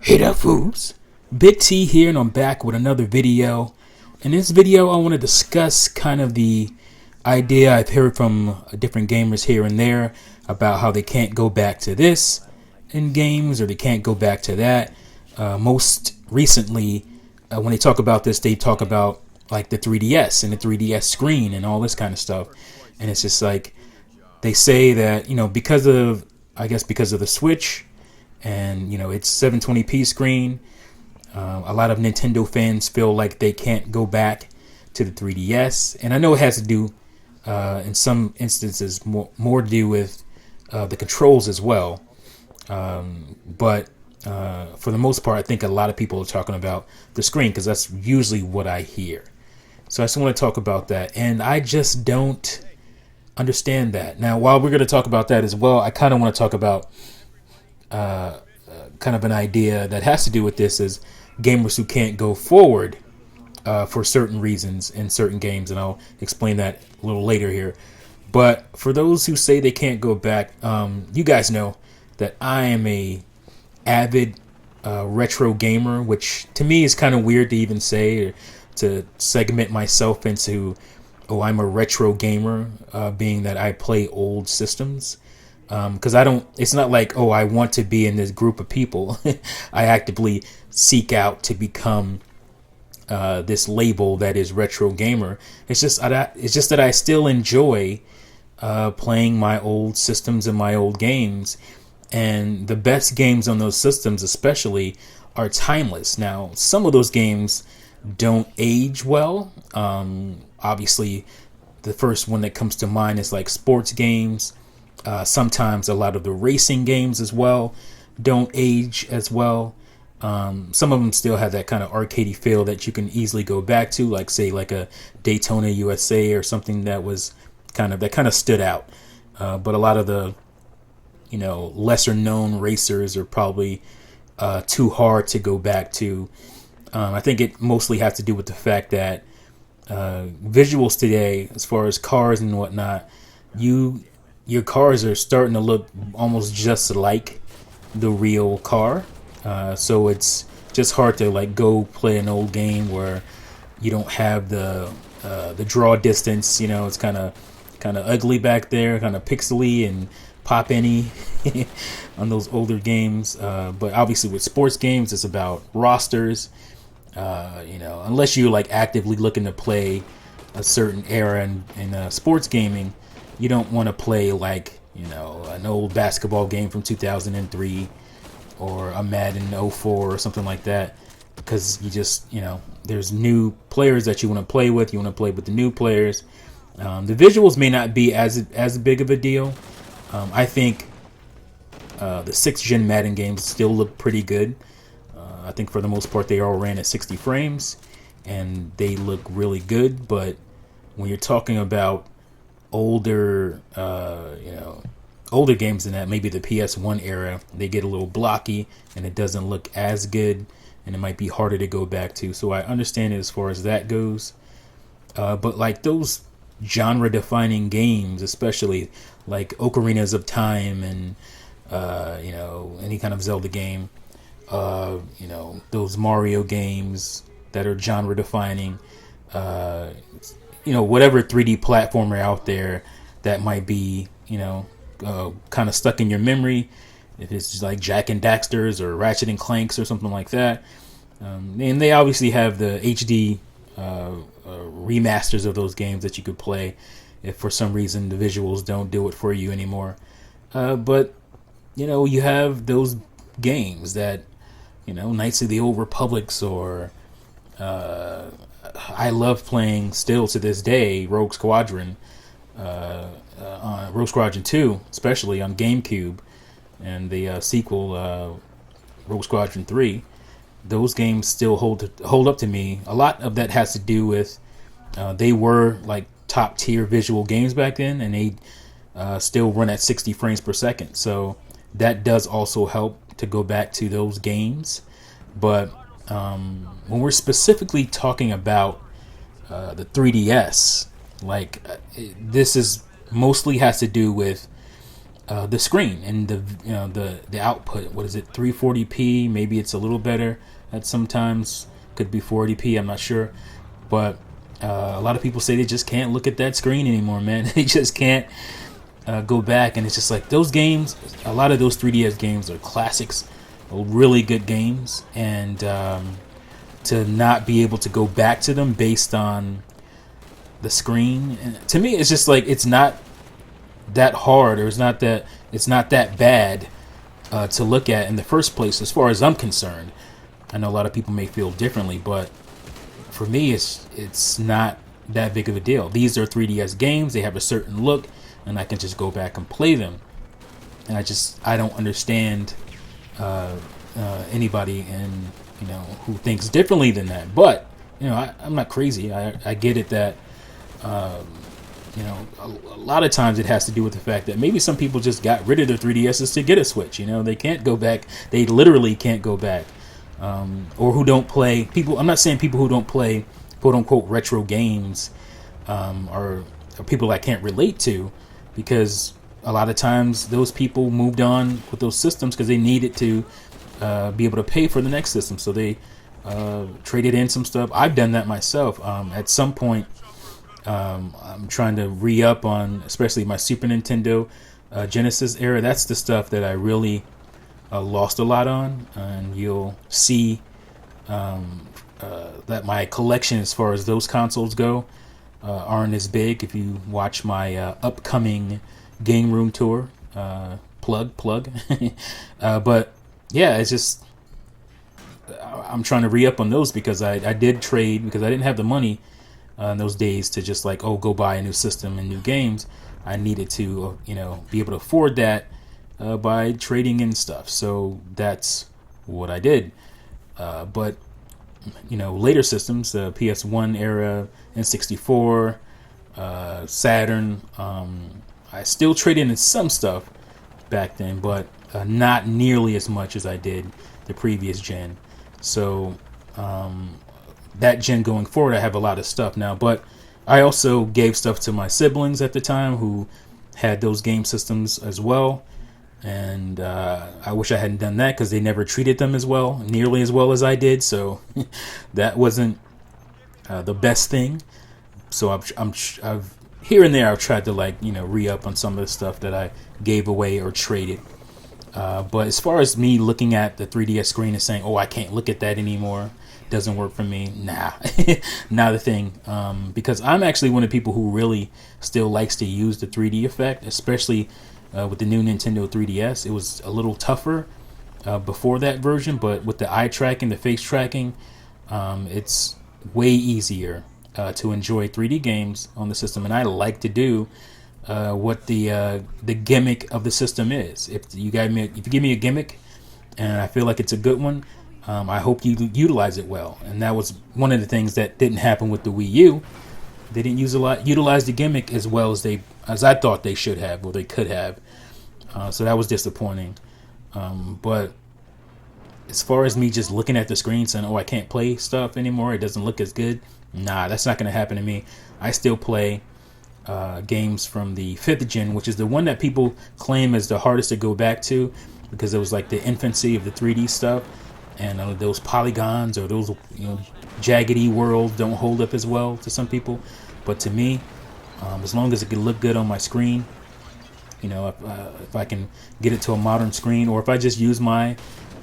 Hey there, fools. Big T here, and I'm back with another video. In this video, I want to discuss kind of the idea I've heard from different gamers here and there about how they can't go back to this in games or they can't go back to that. Most recently, when they talk about this, they talk about like the 3DS and the 3DS screen and all this kind of stuff. And it's just like they say that, because of, because of the Switch and it's 720p screen. A lot of Nintendo fans feel like they can't go back to the 3DS, and I know it has to do, in some instances, more to do with the controls as well. But for the most part, I think a lot of people are talking about the screen because that's usually what I hear. So I just want to talk about that, and I just don't understand that. Now, while we're going to talk about that as well, I kind of want to talk about kind of an idea that has to do with this is gamers who can't go forward for certain reasons in certain games, and I'll explain that a little later here. But for those who say they can't go back, you guys know that I am a avid retro gamer, which to me is kind of weird to even say, or to segment myself into, oh, I'm a retro gamer, being that I play old systems. Because it's not like, oh, I want to be in this group of people. I actively seek out to become this label that is retro gamer. It's just that I still enjoy playing my old systems and my old games. And the best games on those systems especially are timeless. Now, some of those games don't age well. Obviously, the first one that comes to mind is like sports games. Sometimes a lot of the racing games as well don't age as well. Some of them still have that kind of arcadey feel that you can easily go back to, like say like a Daytona USA or something that was kind of stood out. But a lot of the lesser known racers are probably too hard to go back to. I think it mostly has to do with the fact that visuals today, as far as cars and whatnot, your cars are starting to look almost just like the real car. So it's just hard to like go play an old game where you don't have the draw distance. It's kind of ugly back there, kind of pixely and pop-any on those older games. But obviously with sports games, it's about rosters. Unless you're like actively looking to play a certain era in sports gaming, you don't want to play like an old basketball game from 2003 or a Madden 04 or something like that, because you just there's new players that you want to play with. You want to play with the new players. The visuals may not be as big of a deal. I think the 6th gen Madden games still look pretty good. I think for the most part they all ran at 60 frames and they look really good. But when you're talking about older games than that, maybe the PS1 era, they get a little blocky and it doesn't look as good, and it might be harder to go back to. So I understand it as far as that goes. But like those genre defining games, especially like Ocarinas of Time and any kind of Zelda game, those Mario games that are genre defining, whatever 3D platformer out there that might be, kind of stuck in your memory. If it's just like Jak and Daxter's or Ratchet and Clanks or something like that. And they obviously have the HD remasters of those games that you could play if for some reason the visuals don't do it for you anymore. But, you have those games that, Knights of the Old Republics, or I love playing still to this day Rogue Squadron, Rogue Squadron 2, especially on GameCube, and the sequel Rogue Squadron 3. Those games still hold up to me. A lot of that has to do with they were like top tier visual games back then, and they still run at 60 frames per second. So that does also help to go back to those games. But when we're specifically talking about the 3DS, like this is mostly has to do with the screen and the output. What is it, 340p? Maybe it's a little better at sometimes. Could be 480p. I'm not sure, but a lot of people say they just can't look at that screen anymore, man. They just can't go back, and it's just like those games. A lot of those 3DS games are classics, really good games, and to not be able to go back to them based on the screen, and to me, it's just like it's not that hard, or it's not that bad to look at in the first place, as far as I'm concerned. I know a lot of people may feel differently, but for me, it's not that big of a deal. These are 3DS games; they have a certain look, and I can just go back and play them. And I don't understand anybody who thinks differently than that. But I'm not crazy. I get it that a lot of times it has to do with the fact that maybe some people just got rid of their 3DSs to get a Switch. They can't go back. They literally can't go back. Or who don't play people. I'm not saying people who don't play quote unquote retro games are people I can't relate to, because a lot of times those people moved on with those systems because they needed to be able to pay for the next system, so they traded in some stuff. I've done that myself. At some point, I'm trying to re-up on, especially my Super Nintendo Genesis era. That's the stuff that I really lost a lot on, and you'll see that my collection, as far as those consoles go, aren't as big. If you watch my upcoming game room tour, plug, but yeah, it's just I'm trying to re-up on those, because I did trade, because I didn't have the money in those days to just like go buy a new system and new games. I needed to be able to afford that by trading in stuff. So that's what I did. But later systems, the PS1 era, N64, Saturn, I still traded in some stuff back then, but not nearly as much as I did the previous gen. So that gen going forward, I have a lot of stuff now, but I also gave stuff to my siblings at the time who had those game systems as well. And I wish I hadn't done that, because they never treated them nearly as well as I did. So that wasn't the best thing. So I've here and there I've tried to re-up on some of the stuff that I gave away or traded. But as far as me looking at the 3DS screen and saying, "Oh, I can't look at that anymore," doesn't work for me. Nah, not a thing. Because I'm actually one of the people who really still likes to use the 3D effect, especially with the new Nintendo 3DS. It was a little tougher before that version, but with the eye tracking, the face tracking, it's way easier to enjoy 3D games on the system. And I like to do what the gimmick of the system is. If you give me a gimmick and I feel like it's a good one, I hope you utilize it well. And that was one of the things that didn't happen with the Wii U. They didn't utilize the gimmick as well as I thought they should have, or they could have. So that was disappointing. But as far as me just looking at the screen saying, "Oh, I can't play stuff anymore, it doesn't look as good," nah, that's not going to happen to me. I still play games from the 5th gen, which is the one that people claim is the hardest to go back to, because it was like the infancy of the 3D stuff, and those polygons or those jaggedy worlds don't hold up as well to some people. But to me, as long as it can look good on my screen, if I can get it to a modern screen, or if I just use my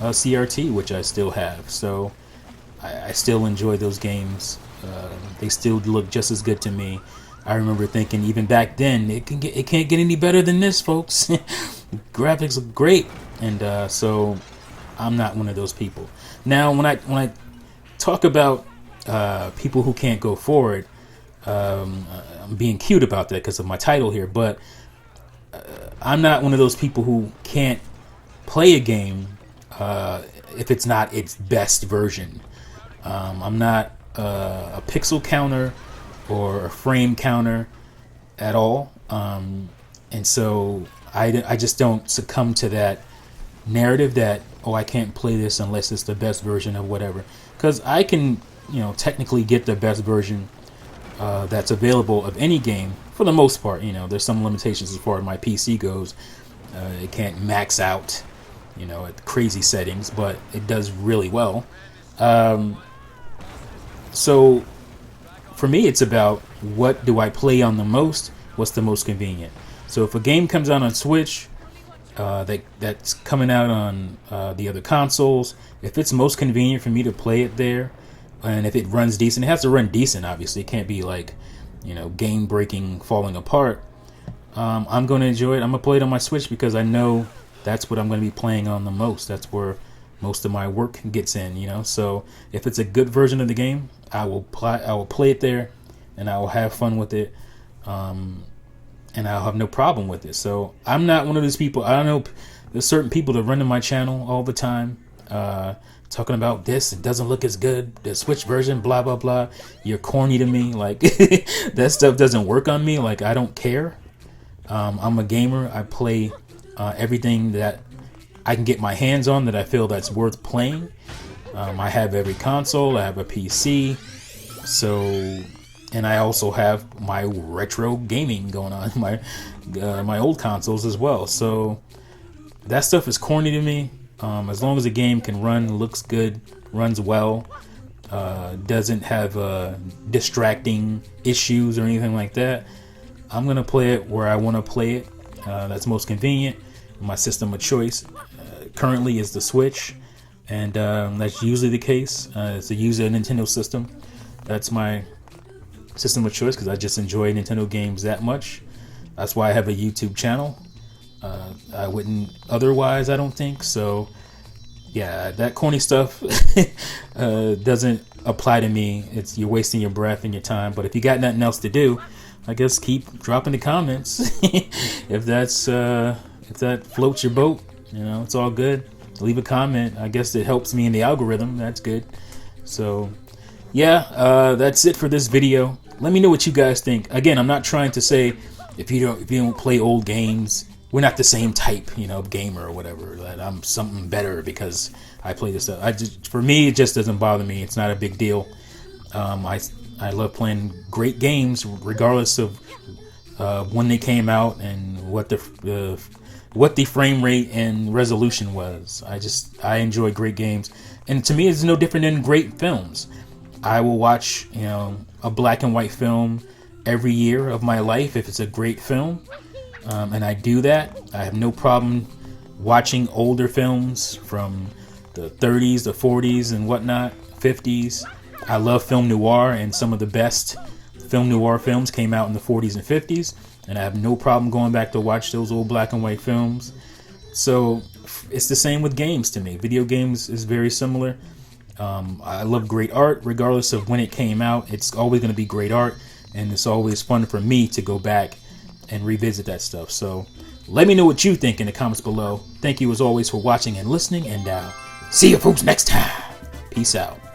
CRT, which I still have, so I still enjoy those games. They still look just as good to me. I remember thinking, even back then, it can't get any better than this, folks. Graphics look great, and so I'm not one of those people. Now, when I talk about people who can't go forward, I'm being cute about that because of my title here, but I'm not one of those people who can't play a game if it's not its best version. I'm not a pixel counter or a frame counter at all, and so I just don't succumb to that narrative that, "Oh, I can't play this unless it's the best version of whatever," because I can technically get the best version that's available of any game for the most part. There's some limitations as far as my PC goes, It can't max out, at crazy settings, but it does really well. So for me, it's about what do I play on the most, what's the most convenient. So if a game comes out on Switch, that's coming out on the other consoles, if it's most convenient for me to play it there, and if it runs decent, it has to run decent, obviously. It can't be like, game breaking, falling apart. I'm going to enjoy it. I'm going to play it on my Switch because I know that's what I'm going to be playing on the most. That's where most of my work gets in, So if it's a good version of the game, I will play it there, and I will have fun with it, and I'll have no problem with it. So I'm not one of those people. I don't know. There's certain people that run to my channel all the time, talking about this. It doesn't look as good. The Switch version, blah blah blah. You're corny to me. Like that stuff doesn't work on me. Like I don't care. I'm a gamer. I play everything that I can get my hands on that I feel that's worth playing. I have every console. I have a PC. So, and I also have my retro gaming going on, my old consoles as well. So that stuff is corny to me. As long as the game can run, looks good, runs well, doesn't have distracting issues or anything like that, I'm going to play it where I want to play it. That's most convenient. My system of choice currently is the Switch, and that's usually the case. It's a user Nintendo system. That's my system of choice because I just enjoy Nintendo games that much. That's why I have a YouTube channel. I wouldn't otherwise, I don't think. So, yeah, that corny stuff doesn't apply to me. You're wasting your breath and your time. But if you got nothing else to do, I guess keep dropping the comments. If that floats your boat, it's all good. Leave a comment. I guess it helps me in the algorithm. That's good. So, yeah, that's it for this video. Let me know what you guys think. Again, I'm not trying to say if you don't play old games, we're not the same type, gamer or whatever. That I'm something better because I play this stuff. For me, it just doesn't bother me. It's not a big deal. I love playing great games, regardless of when they came out and what the frame rate and resolution was. I enjoy great games, and to me, it's no different than great films. I will watch, a black and white film every year of my life if it's a great film, and I do that. I have no problem watching older films from the 30s, the 40s, and whatnot, 50s. I love film noir, and some of the best film noir films came out in the 40s and 50s, and I have no problem going back to watch those old black and white films. So it's the same with games to me. Video games is very similar. I love great art, regardless of when it came out. It's always going to be great art, and it's always fun for me to go back and revisit that stuff. So let me know what you think in the comments below. Thank you as always for watching and listening, and see you folks next time. Peace out.